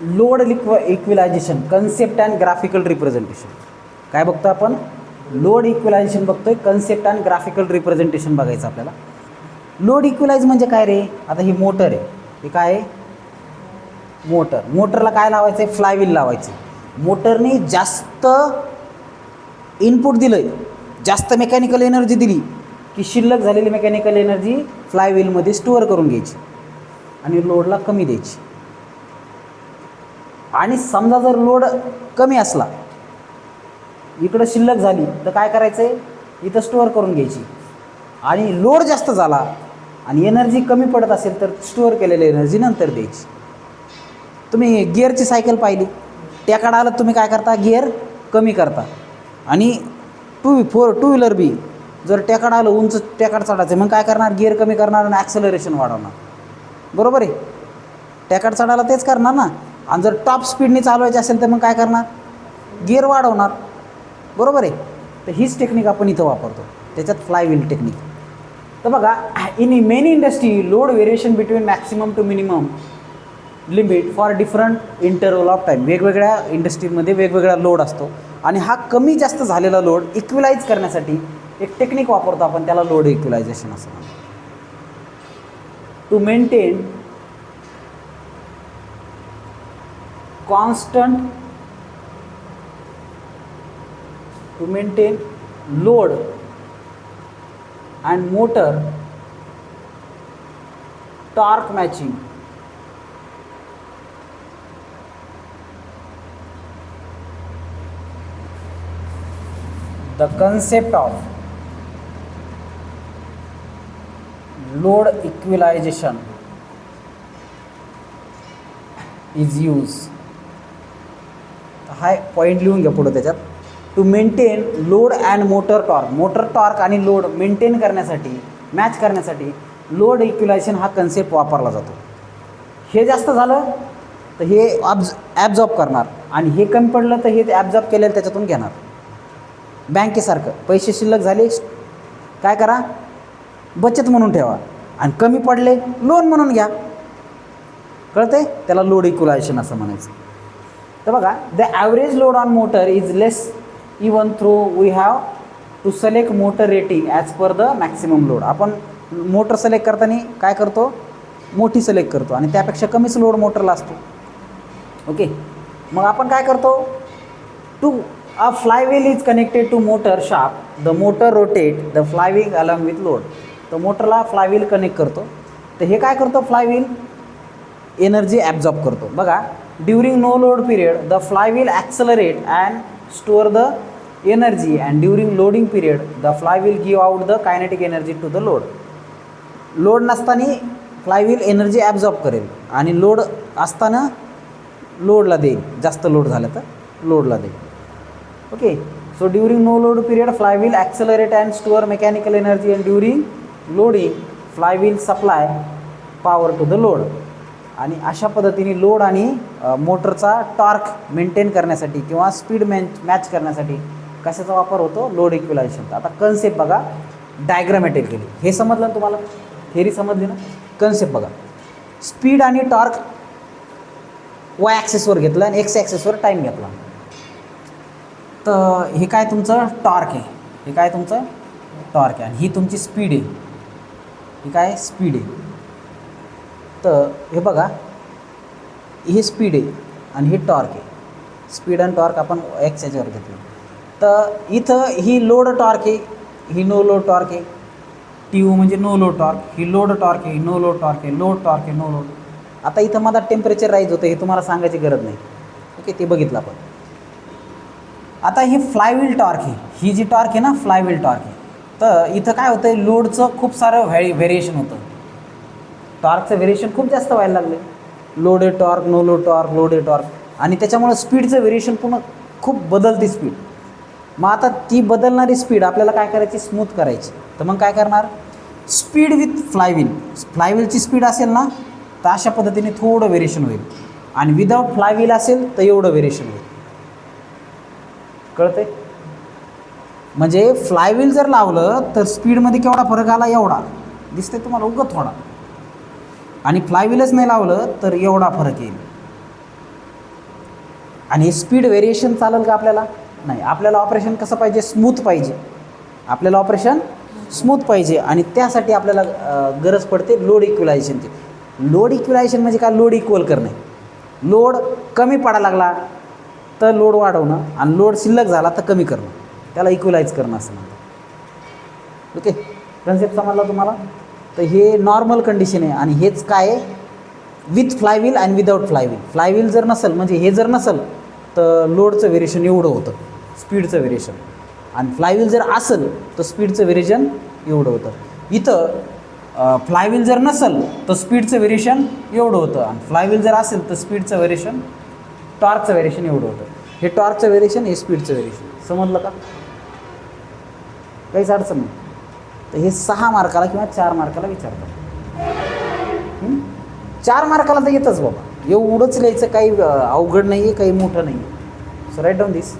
Load equalization concept and graphical representation. काय बघतो आपण? लोड इक्विलायझेशन बघतोय. कन्सेप्ट अँड ग्राफिकल रिप्रेझेंटेशन बघायचं आपल्याला. लोड इक्विलाइज म्हणजे काय रे? आता ही मोटर आहे, हे काय आहे? मोटर. मोटरला काय लावायचं आहे? फ्लायव्हील लावायचं. मोटरने जास्त इनपुट दिलं, जास्त मेकॅनिकल एनर्जी दिली की शिल्लक झालेली मेकॅनिकल एनर्जी फ्लायव्हीलमध्ये स्टोअर करून घ्यायची आणि लोडला कमी द्यायची. आणि समजा जर लोड कमी असला, इकडं शिल्लक झाली, तर काय करायचं आहे? इथं स्टोअर करून घ्यायची. आणि लोड जास्त झाला आणि एनर्जी कमी पडत असेल तर स्टोअर केलेली एनर्जी नंतर द्यायची. तुम्ही गिअरची सायकल पाहिली, टेकाड आलं तुम्ही काय करता? गिअर कमी करता. आणि टू व्हीलर बी जर टेकाड आलं, उंच टेकाड चढायचं, मग काय करणार? गिअर कमी करणार आणि ॲक्सेलरेशन वाढवणार. बरोबर आहे? टेकाड चढायला तेच करणार ना. आणि जर टॉप स्पीडने चालवायचे असेल तर मग काय करणार? गिअर वाढवणार. बरोबर आहे? तर हीच टेक्निक आपण इथं वापरतो, त्याच्यात फ्लायव्हील टेक्निक. तर बघा, in many industry load variation between maximum to minimum limit for different interval of time. वेगवेगळ्या इंडस्ट्रीमध्ये वेगवेगळा लोड असतो आणि हा कमी जास्त झालेला लोड इक्विलाइज करण्यासाठी एक टेक्निक वापरतो आपण, त्याला लोड इक्विलायझेशन असं म्हणतो. To maintain constant load and motor torque matching. The concept of load equalization is used. हा पॉईंट लिहून घ्या पुढे त्याच्यात. To maintain load and motor torque. Motor torque आणि लोड मेंटेन करण्यासाठी, मॅच करण्यासाठी लोड इक्विलायझेशन हा कन्सेप्ट वापरला जातो. हे जास्त झालं तर हे ॲब्झॉर्ब करणार आणि हे कमी पडलं तर हे ॲब्झॉर्ब केलेलं त्याच्यातून घेणार. बँकेसारखं पैसे शिल्लक झाले, काय करा? बचत म्हणून ठेवा. आणि कमी पडले, लोन म्हणून घ्या. कळतंय? त्याला लोड इक्विलायझेशन असं म्हणायचं. तर बघा, the average load on motor is less even through we have to select motor rating as per the maximum load. आपण मोटर सिलेक्ट करताना काय करतो? मोठी सिलेक्ट करतो आणि त्यापेक्षा कमीच लोड मोटरला असतो. ओके, मग आपण काय करतो? To a flywheel is connected to motor shaft, the motor rotate the flywheel along with load. तर मोटरला फ्लायव्हील कनेक्ट करतो. तर हे काय करतो? फ्लायव्हील एनर्जी ॲब्झॉर्ब करतो. बघा, during no load period the flywheel accelerate and store the energy and during loading period the flywheel give out the kinetic energy to the load. Load नसताना flywheel energy absorb करेल आणि load असताना लोडला देईल. जास्त load झालं तर लोडला देईल. Okay, so during no load period flywheel accelerate and store mechanical energy and during loading flywheel supply power to the load. आणि अशा पद्धतीने लोड आणि मोटरचा टॉर्क मेंटेन करण्यासाठी किंवा स्पीड मॅच करण्यासाठी कशाचा वापर होतो? लोड इक्विलायझेशनचा. आता कन्सेप्ट बघा, डायग्रामॅटिक केली. हे समजलं ना तुम्हाला? थेरी समजली ना? कन्सेप्ट बघा, स्पीड आणि टॉर्क वाय ॲक्सेसवर घेतलं आणि एक्स ॲक्सेसवर टाईम घेतला. तर हे काय तुमचं टॉर्क आहे, हे काय तुमचं टॉर्क आहे आणि ही तुमची स्पीड आहे. ही काय स्पीड आहे. तर हे बघा, ही स्पीड आहे आणि हे टॉर्क आहे. स्पीड आणि टॉर्क आपण एक्स याच्यावर घेतलं. तर इथं ही लोड टॉर्क आहे, ही नो लोड टॉर्क आहे. TU म्हणजे नो लोड टॉर्क. ही लोड टॉर्क आहे, नो लोड टॉर्क आहे, लोड टॉर्क आहे, नो लोड. आता इथं माझा टेम्परेचर राईज होतं, हे तुम्हाला सांगायची गरज नाही. ओके, ते बघितलं आपण. आता ही फ्लायव्हील टॉर्क आहे, ही जी टॉर्क आहे ना, फ्लायव्हील टॉर्क आहे. तर इथं काय होतं? लोडचं खूप सारं व्हेरिएशन होतं. टॉर्कचं व्हेरिएशन खूप जास्त व्हायला लागले. Loaded torque, no load torque, loaded torque. आणि त्याच्यामुळं स्पीडचं व्हेरिएशन पूर्ण खूप बदलती स्पीड. मग आता ती बदलणारी स्पीड आपल्याला काय करायची? स्मूथ करायची. तर मग काय करणार? Speed with flywheel. फ्लायव्हीलची स्पीड असेल ना तर अशा पद्धतीने थोडं व्हेरिएशन होईल आणि विदाऊट फ्लायव्हील असेल तर एवढं व्हेरिएशन होईल. कळतंय? म्हणजे फ्लायव्हील जर लावलं तर स्पीडमध्ये केवढा फरक आला? एवढा दिसतंय तुम्हाला? उगाच थोडा. आणि फ्लायव्हीलच नाही लावलं तर एवढा फरक येईल. आणि हे स्पीड व्हेरिएशन चालेल का आपल्याला? नाही. आपल्याला ऑपरेशन कसं पाहिजे? स्मूथ पाहिजे. आपल्याला ऑपरेशन स्मूथ पाहिजे आणि त्यासाठी आपल्याला गरज पडते लोड इक्विलायझेशनची. लोड इक्विलायझेशन म्हणजे काय? लोड इक्वल करणे. लोड कमी पडायला लागला तर लोड वाढवणं आणि लोड शिल्लक झाला तर कमी करणं, त्याला इक्विलाइज करणं असं म्हणतात. ओके, कन्सेप्ट समजला तुम्हाला? तर हे नॉर्मल कंडिशन आहे आणि हेच काय आहे? With flywheel and without flywheel. Flywheel जर नसेल म्हणजे हे जर नसेल तर लोडचं व्हेरिएशन एवढं होतं, स्पीडचं व्हेरिएशन. आणि फ्लायव्हील जर असेल तर स्पीडचं व्हेरिएशन एवढं होतं. इथं फ्लायव्हील जर नसेल तर स्पीडचं व्हेरिएशन एवढं होतं आणि फ्लायव्हील जर असेल तर स्पीडचं व्हेरिएशन, टॉर्कचं व्हेरिएशन एवढं होतं. हे टॉर्कचं व्हेरिएशन, हे स्पीडचं व्हेरिएशन. समजलं का? काहीच अडचण नाही. तर हे 6 मार्काला किंवा 4 मार्काला विचारतात. 4 मार्काला तर येतच बाबा, एवढंच लिहायचं, काही अवघड नाही आहे, काही मोठं नाही आहे. सो राईट डाऊन दिस.